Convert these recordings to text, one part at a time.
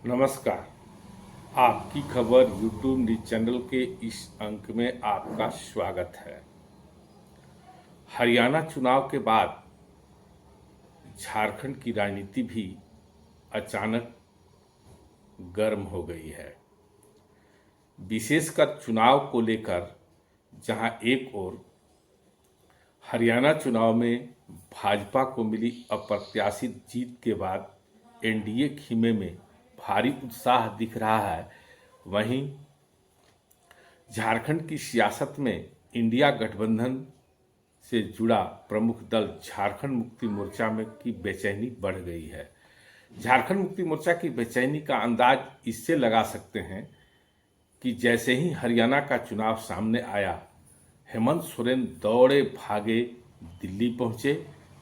नमस्कार। आपकी खबर यूट्यूब न्यूज चैनल के इस अंक में आपका स्वागत है। हरियाणा चुनाव के बाद झारखंड की राजनीति भी अचानक गर्म हो गई है, विशेषकर चुनाव को लेकर, जहां एक ओर हरियाणा चुनाव में भाजपा को मिली अप्रत्याशित जीत के बाद एनडीए खेमे में भारी उत्साह दिख रहा है, वहीं झारखंड की सियासत में इंडिया गठबंधन से जुड़ा प्रमुख दल झारखंड मुक्ति मोर्चा में की बेचैनी बढ़ गई है। झारखंड मुक्ति मोर्चा की बेचैनी का अंदाज इससे लगा सकते हैं कि जैसे ही हरियाणा का चुनाव सामने आया, हेमंत सोरेन दौड़े भागे दिल्ली पहुंचे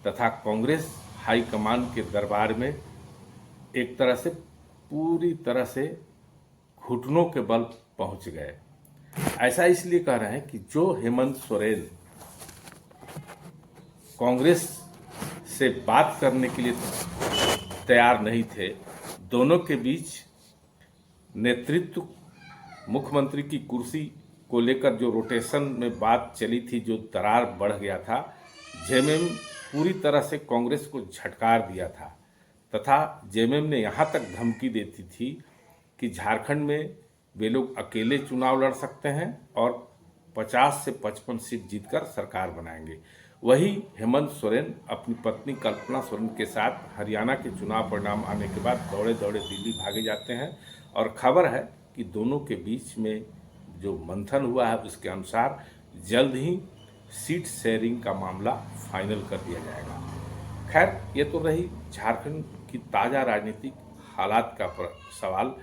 तथा कांग्रेस हाईकमान के दरबार में एक तरह से पूरी तरह से घुटनों के बल पहुंच गए। ऐसा इसलिए कह रहे हैं कि जो हेमंत सोरेन कांग्रेस से बात करने के लिए तैयार नहीं थे, दोनों के बीच नेतृत्व, मुख्यमंत्री की कुर्सी को लेकर जो रोटेशन में बात चली थी, जो दरार बढ़ गया था, जेएमएम पूरी तरह से कांग्रेस को झटकार दिया था तथा जेएमएम ने यहाँ तक धमकी देती थी कि झारखंड में वे लोग अकेले चुनाव लड़ सकते हैं और 50 से 55 सीट जीतकर सरकार बनाएंगे। वही हेमंत सोरेन अपनी पत्नी कल्पना सोरेन के साथ हरियाणा के चुनाव परिणाम आने के बाद दौड़े दौड़े दिल्ली भागे जाते हैं और खबर है कि दोनों के बीच में जो मंथन हुआ है उसके अनुसार जल्द ही सीट शेयरिंग का मामला फाइनल कर दिया जाएगा। खैर, ये तो रही झारखंड की ताज़ा राजनीतिक हालात का सवाल।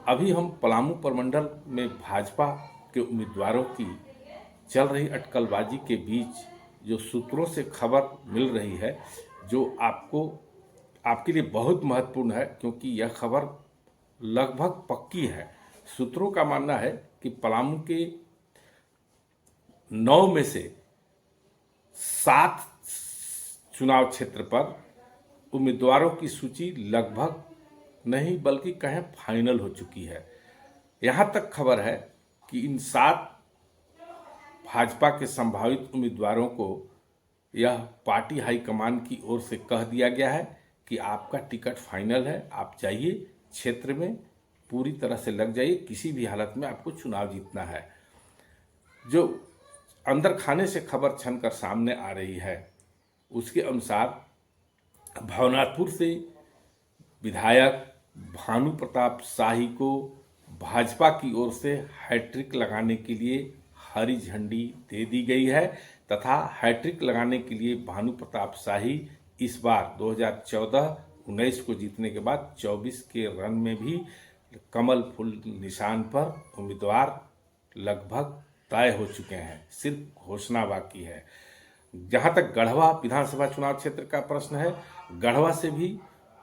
अभी हम पलामू प्रमंडल में भाजपा के उम्मीदवारों की चल रही अटकलबाजी के बीच जो सूत्रों से खबर मिल रही है, जो आपके लिए बहुत महत्वपूर्ण है, क्योंकि यह खबर लगभग पक्की है। सूत्रों का मानना है कि पलामू के 9 में से 7 चुनाव क्षेत्र पर उम्मीदवारों की सूची लगभग नहीं बल्कि कहें फाइनल हो चुकी है। यहाँ तक खबर है कि इन 7 भाजपा के संभावित उम्मीदवारों को यह पार्टी हाईकमान की ओर से कह दिया गया है कि आपका टिकट फाइनल है, आप जाइए, क्षेत्र में पूरी तरह से लग जाइए, किसी भी हालत में आपको चुनाव जीतना है। जो अंदर खाने से खबर छनकर सामने आ रही है, उसके अनुसार भवनाथपुर से विधायक भानु प्रताप शाही को भाजपा की ओर से हैट्रिक लगाने के लिए हरी झंडी दे दी गई है तथा हैट्रिक लगाने के लिए भानु प्रताप शाही इस बार 2014-19 को जीतने के बाद 24 के रन में भी कमल फूल निशान पर उम्मीदवार लगभग तय हो चुके हैं, सिर्फ घोषणा बाकी है। जहां तक गढ़वा विधानसभा चुनाव क्षेत्र का प्रश्न है, गढ़वा से भी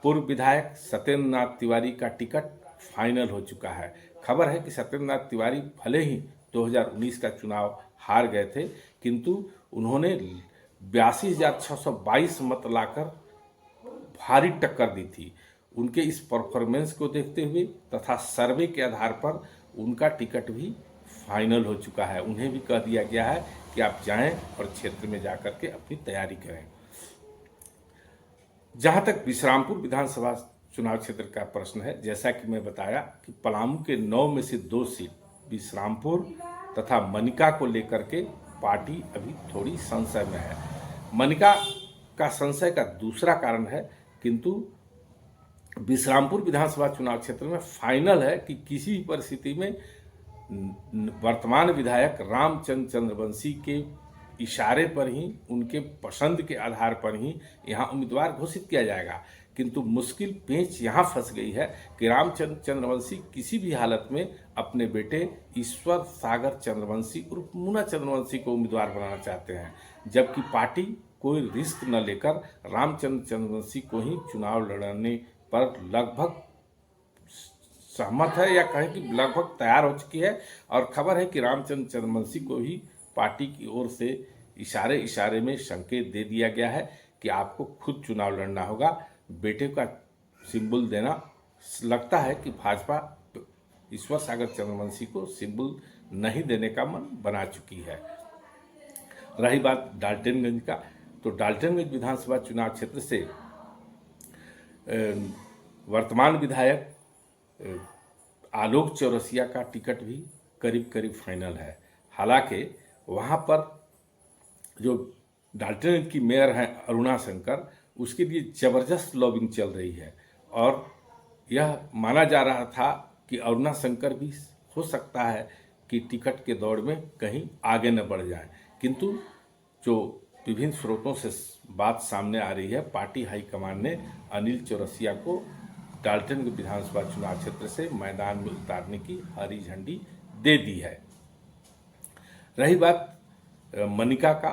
पूर्व विधायक सत्येंद्र नाथ तिवारी का टिकट फाइनल हो चुका है। खबर है कि सत्येंद्र नाथ तिवारी भले ही 2019 का चुनाव हार गए थे, किंतु उन्होंने 82,622 मत लाकर भारी टक्कर दी थी। उनके इस परफॉर्मेंस को देखते हुए तथा सर्वे के आधार पर उनका टिकट भी फाइनल हो चुका है। उन्हें भी कह दिया गया है कि आप जाएं और क्षेत्र में जाकर के अपनी तैयारी करें। जहां तक विश्रामपुर विधानसभा चुनाव क्षेत्र का प्रश्न है, जैसा कि मैं बताया कि पलामू के 9 में से 2 सीट विश्रामपुर तथा मनिका को लेकर के पार्टी अभी थोड़ी संशय में है। मनिका का संशय का दूसरा कारण है, किंतु विश्रामपुर विधानसभा चुनाव क्षेत्र में फाइनल है कि किसी भी परिस्थिति में वर्तमान विधायक रामचंद्र चंद्रवंशी के इशारे पर ही, उनके पसंद के आधार पर ही यहाँ उम्मीदवार घोषित किया जाएगा। किंतु मुश्किल पेंच यहाँ फंस गई है कि रामचंद्र चंद्रवंशी किसी भी हालत में अपने बेटे ईश्वर सागर चंद्रवंशी उर्फ मुन्ना चंद्रवंशी को उम्मीदवार बनाना चाहते हैं, जबकि पार्टी कोई रिस्क न लेकर रामचंद्र चंद्रवंशी को ही चुनाव लड़ने पर लगभग सहमत है, या कहें कि लगभग तैयार हो चुकी है। और खबर है कि रामचंद्र चंद्रवंशी को ही पार्टी की ओर से इशारे में संकेत दे दिया गया है कि आपको खुद चुनाव लड़ना होगा, बेटे का सिंबल देना लगता है कि भाजपा ईश्वर सागर चंद्रवंशी को सिंबल नहीं देने का मन बना चुकी है। रही बात डाल्टनगंज का, तो डाल्टनगंज विधानसभा चुनाव क्षेत्र से वर्तमान विधायक आलोक चौरसिया का टिकट भी करीब करीब फाइनल है। हालांकि वहां पर जो डाल्टनगंज की मेयर हैं अरुणा शंकर, उसके लिए जबरदस्त लॉबिंग चल रही है और यह माना जा रहा था कि अरुणा शंकर भी हो सकता है कि टिकट के दौड़ में कहीं आगे न बढ़ जाए, किंतु जो विभिन्न स्रोतों से बात सामने आ रही है, पार्टी हाईकमान ने अनिल चौरसिया को डाल्टनगंज विधानसभा चुनाव क्षेत्र से मैदान में उतारने की हरी झंडी दे दी है। रही बात मनिका का,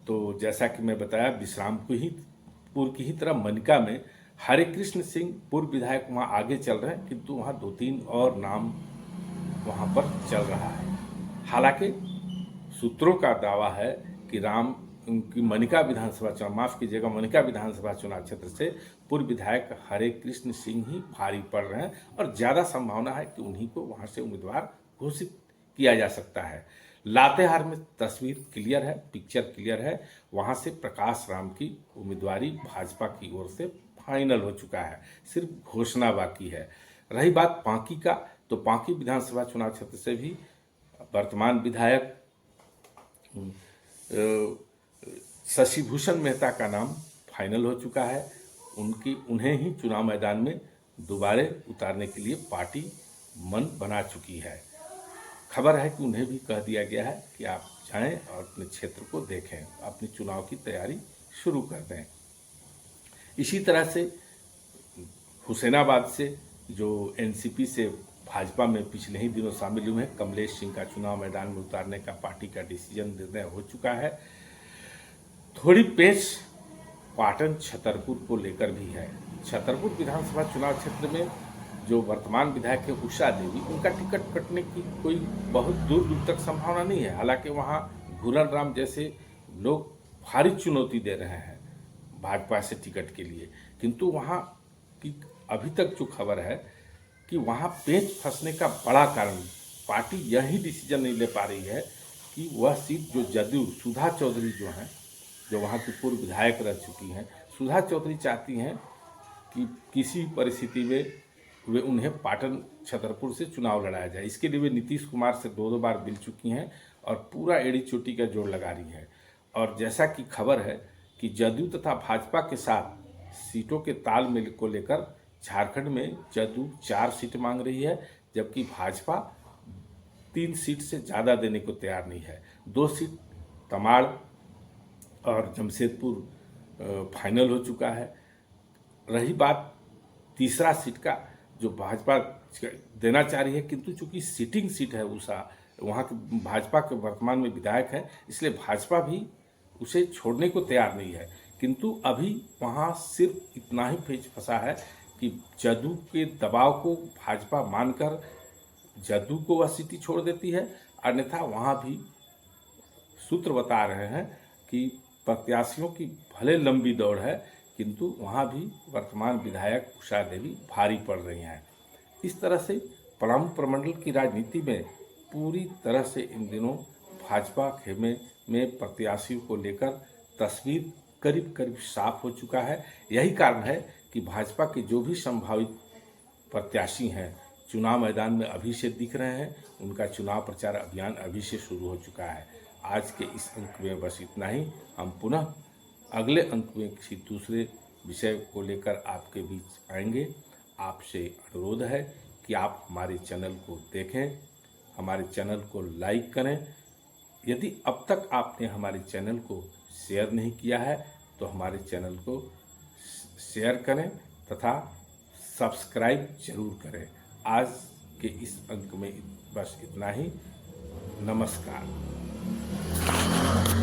तो जैसा कि मैं बताया, विश्रामपुर की ही तरह मनिका में हरे कृष्ण सिंह पूर्व विधायक वहाँ आगे चल रहे हैं, किंतु वहाँ 2-3 और नाम वहाँ पर चल रहा है। हालांकि सूत्रों का दावा है कि मनिका विधानसभा चुनाव, माफ कीजिएगा, मनिका विधानसभा चुनाव क्षेत्र से पूर्व विधायक हरे कृष्ण सिंह ही भारी पड़ रहे हैं और ज़्यादा संभावना है कि उन्हीं को वहाँ से उम्मीदवार घोषित किया जा सकता है। लातेहार में तस्वीर क्लियर है, पिक्चर क्लियर है, वहाँ से प्रकाश राम की उम्मीदवारी भाजपा की ओर से फाइनल हो चुका है, सिर्फ घोषणा बाकी है। रही बात पांकी का, तो पांकी विधानसभा चुनाव क्षेत्र से भी वर्तमान विधायक शशिभूषण मेहता का नाम फाइनल हो चुका है। उन्हें ही चुनाव मैदान में दोबारा उतारने के लिए पार्टी मन बना चुकी है। खबर है कि उन्हें भी कह दिया गया है कि आप जाएं और अपने क्षेत्र को देखें, अपनी चुनाव की तैयारी शुरू कर दें। इसी तरह से हुसैनाबाद से जो एनसीपी से भाजपा में पिछले ही दिनों शामिल हुए हैं, कमलेश सिंह का चुनाव मैदान में उतारने का पार्टी का डिसीजन निर्णय हो चुका है। थोड़ी पेच पाटन छतरपुर को लेकर भी है। छतरपुर विधानसभा चुनाव क्षेत्र में जो वर्तमान विधायक है उषा देवी, उनका टिकट कटने की कोई बहुत दूर दूर तक संभावना नहीं है। हालांकि वहाँ घूरन राम जैसे लोग भारी चुनौती दे रहे हैं भाजपा से टिकट के लिए, किंतु वहाँ की अभी तक जो खबर है कि वहाँ पेच फंसने का बड़ा कारण पार्टी यही डिसीजन नहीं ले पा रही है कि वह सीट जो जदयू सुधा चौधरी जो हैं, जो वहाँ की पूर्व विधायक रह चुकी हैं, सुधा चौधरी चाहती हैं कि किसी परिस्थिति में वे उन्हें पाटन छतरपुर से चुनाव लड़ाया जाए। इसके लिए वे नीतीश कुमार से 2 बार मिल चुकी हैं और पूरा एड़ी चोटी का जोड़ लगा रही है। और जैसा कि खबर है कि जदयू तथा भाजपा के साथ सीटों के तालमेल को लेकर झारखंड में जदयू 4 सीट मांग रही है, जबकि भाजपा 3 सीट से ज़्यादा देने को तैयार नहीं है। 2 सीट तमाड़ और जमशेदपुर फाइनल हो चुका है। रही बात तीसरा सीट का, जो भाजपा देना चाह रही है, किंतु चूंकि सिटिंग सीट है उषा, वहाँ के भाजपा के वर्तमान में विधायक है, इसलिए भाजपा भी उसे छोड़ने को तैयार नहीं है। किंतु अभी वहाँ सिर्फ इतना ही पेच फंसा है कि जदयू के दबाव को भाजपा मानकर जदयू को वह सीट छोड़ देती है, अन्यथा वहाँ भी सूत्र बता रहे हैं कि प्रत्याशियों की भले लंबी दौड़ है, किंतु वहाँ भी वर्तमान विधायक उषा देवी भारी पड़ रही हैं। इस तरह से पलामू प्रमंडल की राजनीति में पूरी तरह से इन दिनों भाजपा खेमे में प्रत्याशियों को लेकर तस्वीर करीब करीब साफ हो चुका है। यही कारण है कि भाजपा के जो भी संभावित प्रत्याशी हैं चुनाव मैदान में अभी से दिख रहे हैं, उनका चुनाव प्रचार अभियान अभी से शुरू हो चुका है। आज के इस अंक में बस इतना ही। हम पुनः अगले अंक में किसी दूसरे विषय को लेकर आपके बीच आएंगे। आपसे अनुरोध है कि आप हमारे चैनल को देखें, हमारे चैनल को लाइक करें। यदि अब तक आपने हमारे चैनल को शेयर नहीं किया है तो हमारे चैनल को शेयर करें तथा सब्सक्राइब जरूर करें। आज के इस अंक में बस इतना ही। नमस्कार।